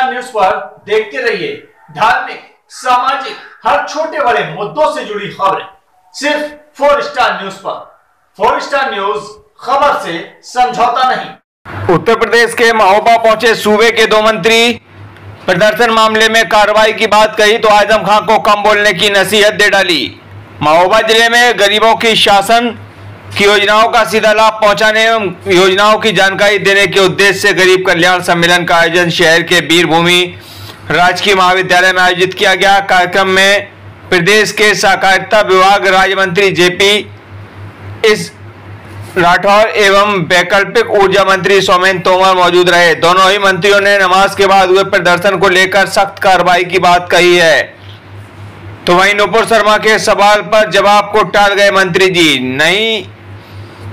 Star news पर देखते रहिए धार्मिक, सामाजिक, हर छोटे बड़े मुद्दों से जुड़ी खबरें सिर्फ 4 स्टार न्यूज पर। 4 स्टार न्यूज, खबर से समझौता नहीं। उत्तर प्रदेश के महोबा पहुंचे सूबे के 2 मंत्री, प्रदर्शन मामले में कार्रवाई की बात कही तो आजम खान को कम बोलने की नसीहत दे डाली। महोबा जिले में गरीबों की शासन की योजनाओं का सीधा लाभ पहुंचाने एवं योजनाओं की जानकारी देने के उद्देश्य से गरीब कल्याण सम्मेलन का आयोजन शहर के वीरभूमि राजकीय महाविद्यालय में आयोजित किया गया। कार्यक्रम में प्रदेश के सहकारिता विभाग राज्य मंत्री जेपी एस राठौर एवं वैकल्पिक ऊर्जा मंत्री सोमेन तोमर मौजूद रहे। दोनों ही मंत्रियों ने नमाज के बाद हुए प्रदर्शन को लेकर सख्त कार्रवाई की बात कही है। तो वहीं नुपुर शर्मा के सवाल पर जवाब को टाल गए मंत्री जी, नहीं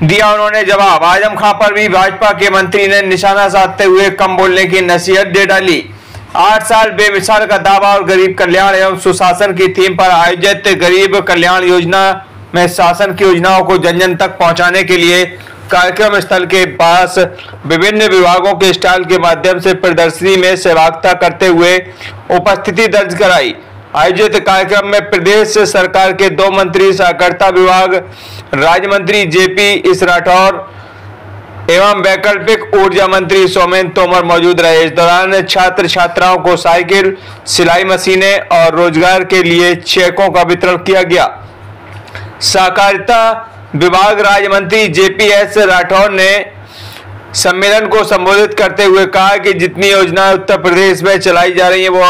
दिया उन्होंने जवाब। आजम खान पर भी भाजपा के मंत्री ने निशाना साधते हुए कम बोलने की नसीहत दे डाली। 8 साल बेमिसाल का दावा और गरीब कल्याण एवं सुशासन की थीम पर आयोजित गरीब कल्याण योजना में शासन की योजनाओं को जन जन तक पहुंचाने के लिए कार्यक्रम स्थल के पास विभिन्न विभागों के स्टॉल के माध्यम से प्रदर्शनी में सहभागिता करते हुए उपस्थिति दर्ज कराई। आयोजित कार्यक्रम में प्रदेश सरकार के 2 मंत्री, सहकारिता विभाग राज्य मंत्री जेपी एस राठौर एवं वैकल्पिक ऊर्जा मंत्री सोमेन तोमर मौजूद रहे। इस दौरान छात्र छात्राओं को साइकिल, सिलाई मशीनें और रोजगार के लिए चेकों का वितरण किया गया। सहकारिता विभाग राज्य मंत्री जेपी एस राठौर ने सम्मेलन को संबोधित करते हुए कहा कि जितनी योजनाएं उत्तर प्रदेश में चलाई जा रही है वो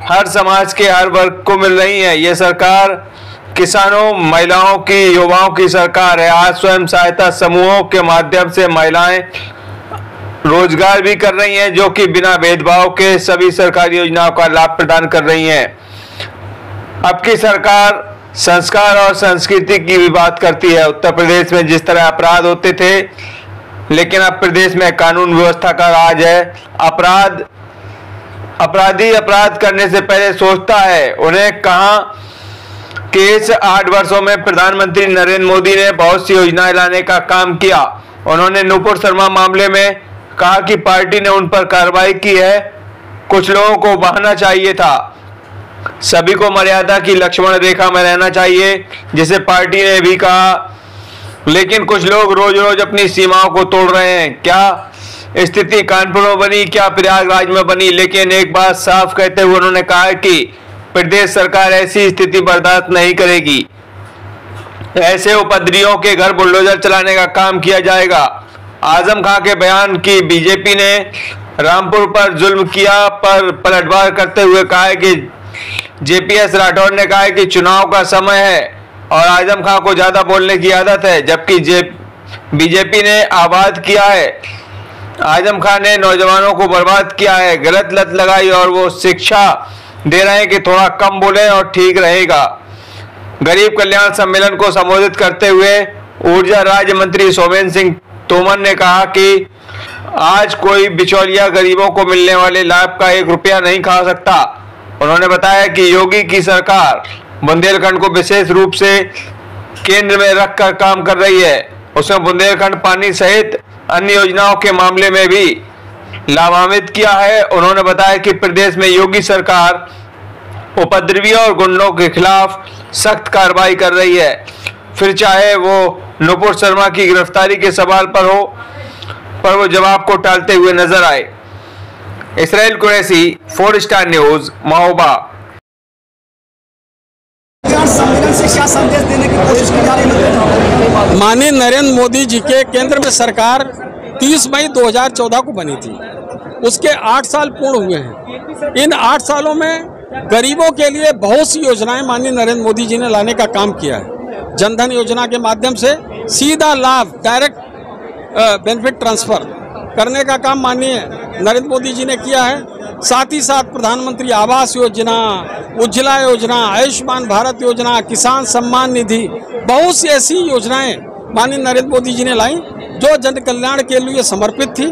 हर समाज के हर वर्ग को मिल रही है। ये सरकार किसानों, महिलाओं की, युवाओं की सरकार है। आज स्वयं सहायता समूहों के माध्यम से महिलाएं रोजगार भी कर रही हैं, जो कि बिना भेदभाव के सभी सरकारी योजनाओं का लाभ प्रदान कर रही हैं। अब की सरकार संस्कार और संस्कृति की भी बात करती है। उत्तर प्रदेश में जिस तरह अपराध होते थे, लेकिन अब प्रदेश में कानून व्यवस्था का राज है। अपराधी अपराध करने से पहले सोचता है। उन्हें कहा कि इस 8 वर्षों में प्रधानमंत्री नरेंद्र मोदी ने बहुत सी योजनाएं लाने का काम किया। उन्होंने नुपुर शर्मा मामले में कहा कि पार्टी ने उन पर कार्रवाई की है। कुछ लोगों को बहाना चाहिए था। सभी को मर्यादा की लक्ष्मण रेखा में रहना चाहिए, जिसे पार्टी ने भी कहा, लेकिन कुछ लोग रोज रोज अपनी सीमाओं को तोड़ रहे हैं। क्या स्थिति कानपुर में बनी, क्या प्रयागराज में बनी, लेकिन एक बात साफ कहते हुए उन्होंने कहा कि प्रदेश सरकार ऐसी स्थिति बर्दाश्त नहीं करेगी। ऐसे उपद्रवियों के घर बुलडोजर चलाने का काम किया जाएगा। आजम खान के बयान की बीजेपी ने रामपुर पर जुल्म किया पर पलटवार करते हुए कहा है कि जेपीएस राठौर ने कहा है कि चुनाव का समय है और आजम खान को ज्यादा बोलने की आदत है, जबकि बीजेपी ने आबाद किया है। आजम खान ने नौजवानों को बर्बाद किया है, गलत लत लगाई और वो शिक्षा दे रहे हैं कि थोड़ा कम बोले और ठीक रहेगा। गरीब कल्याण सम्मेलन को संबोधित करते हुए ऊर्जा राज्य मंत्री सोमेन सिंह तोमर ने कहा कि आज कोई बिचौलिया गरीबों को मिलने वाले लाभ का 1 रुपया नहीं खा सकता। उन्होंने बताया कि योगी की सरकार बुंदेलखंड को विशेष रूप से केंद्र में रखकर काम कर रही है। उसमें बुंदेलखंड पानी सहित अन्य योजनाओं के मामले में भी लाभान्वित किया है। उन्होंने बताया कि प्रदेश में योगी सरकार उपद्रवियों और गुंडों के खिलाफ सख्त कार्रवाई कर रही है, फिर चाहे वो नुपुर शर्मा की गिरफ्तारी के सवाल पर हो, पर वो जवाब को टालते हुए नजर आए। Israel Qureshi, 4 star news, Mahoba. माननीय नरेंद्र मोदी जी के केंद्र में सरकार 30 मई 2014 को बनी थी। उसके 8 साल पूर्ण हुए हैं। इन 8 सालों में गरीबों के लिए बहुत सी योजनाएं माननीय नरेंद्र मोदी जी ने लाने का काम किया है। जनधन योजना के माध्यम से सीधा लाभ, डायरेक्ट बेनिफिट ट्रांसफर करने का काम माननीय नरेंद्र मोदी जी ने किया है। साथ ही साथ प्रधानमंत्री आवास योजना, उज्ज्वला योजना, आयुष्मान भारत योजना, किसान सम्मान निधि, बहुत सी ऐसी योजनाएं माननीय नरेंद्र मोदी जी ने लाई जो जन कल्याण के लिए समर्पित थी।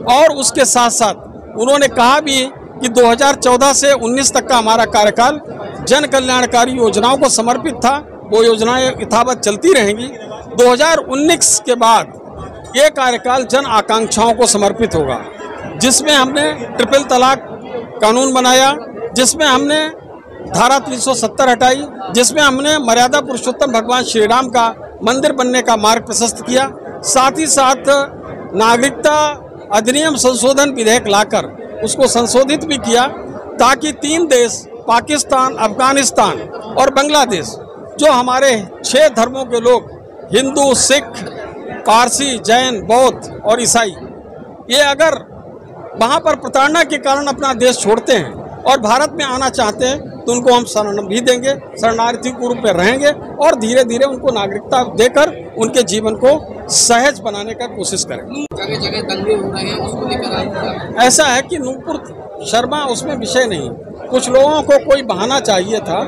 और उसके साथ साथ उन्होंने कहा भी कि 2014 से 19 तक का हमारा कार्यकाल जन कल्याणकारी योजनाओं को समर्पित था। वो योजनाएं यथावत चलती रहेंगी। 2019 के बाद ये कार्यकाल जन आकांक्षाओं को समर्पित होगा, जिसमें हमने ट्रिपल तलाक कानून बनाया, जिसमें हमने धारा 370 हटाई, जिसमें हमने मर्यादा पुरुषोत्तम भगवान श्री राम का मंदिर बनने का मार्ग प्रशस्त किया। साथ ही साथ नागरिकता अधिनियम संशोधन विधेयक लाकर उसको संशोधित भी किया, ताकि 3 देश पाकिस्तान, अफगानिस्तान और बांग्लादेश, जो हमारे 6 धर्मों के लोग हिंदू, सिख, पारसी, जैन, बौद्ध और ईसाई, ये अगर वहाँ पर प्रताड़ना के कारण अपना देश छोड़ते हैं और भारत में आना चाहते हैं, तो उनको हम शरण भी देंगे, शरणार्थी के रूप में रहेंगे और धीरे धीरे उनको नागरिकता देकर उनके जीवन को सहज बनाने का कोशिश करेंगे। जगह जगह दंगे हो रहे हैं, उसको लेकर ऐसा है कि नूपुर शर्मा उसमें विषय नहीं, कुछ लोगों को कोई बहाना चाहिए था,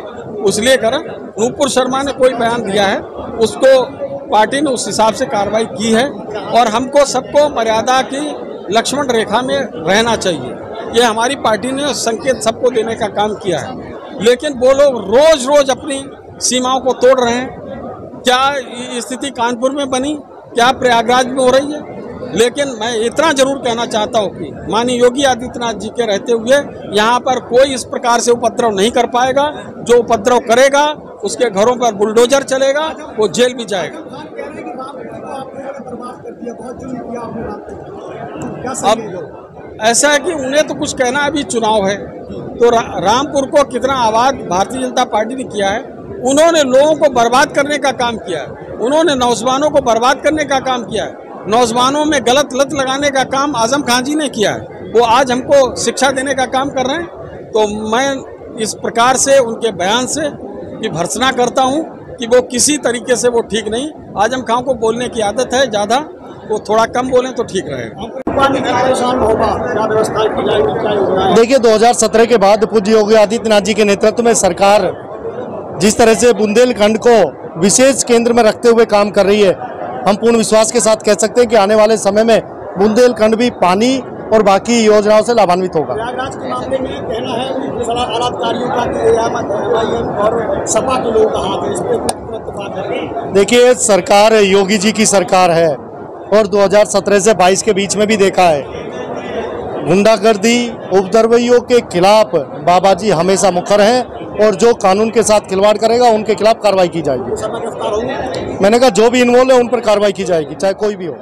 उसलिए कर नूपुर शर्मा ने कोई बयान दिया है, उसको पार्टी ने उस हिसाब से कार्रवाई की है और हमको सबको मर्यादा की लक्ष्मण रेखा में रहना चाहिए। ये हमारी पार्टी ने संकेत सबको देने का काम किया है, लेकिन वो लोग रोज रोज अपनी सीमाओं को तोड़ रहे हैं। क्या स्थिति कानपुर में बनी, क्या प्रयागराज में हो रही है? लेकिन मैं इतना जरूर कहना चाहता हूँ कि माननीय योगी आदित्यनाथ जी के रहते हुए यहाँ पर कोई इस प्रकार से उपद्रव नहीं कर पाएगा। जो उपद्रव करेगा उसके घरों पर बुलडोजर चलेगा, वो जेल भी जाएगा। अब ऐसा है कि उन्हें तो कुछ कहना, अभी चुनाव है, तो रामपुर को कितना आबाद भारतीय जनता पार्टी ने किया है। उन्होंने लोगों को बर्बाद करने का काम किया है, उन्होंने नौजवानों को बर्बाद करने का काम किया है, नौजवानों में गलत लत लगाने का काम आजम खान जी ने किया है। वो आज हमको शिक्षा देने का काम कर रहे हैं। तो मैं इस प्रकार से उनके बयान से भी भर्त्सना करता हूं कि वो किसी तरीके से वो ठीक नहीं। आजम खान को बोलने की आदत है ज़्यादा, वो थोड़ा कम बोलें तो ठीक रहेगा। देखिए, 2017 के बाद पूज्य योगी आदित्यनाथ जी के नेतृत्व में सरकार जिस तरह से बुंदेलखंड को विशेष केंद्र में रखते हुए काम कर रही है, हम पूर्ण विश्वास के साथ कह सकते हैं कि आने वाले समय में बुंदेलखंड भी पानी और बाकी योजनाओं से लाभान्वित होगा। प्रयागराज के मामले में कहना है कि बलात्कारियों का और सपा के लोगों का हाथ है, इस पर देखिए, सरकार योगी जी की सरकार है और 2017 से 22 के बीच में भी देखा है, गुंडागर्दी, उपद्रवियों के खिलाफ बाबा जी हमेशा मुखर हैं और जो कानून के साथ खिलवाड़ करेगा उनके खिलाफ कार्रवाई की जाएगी। मैंने कहा जो भी इन्वॉल्व है उन पर कार्रवाई की जाएगी, चाहे कोई भी हो।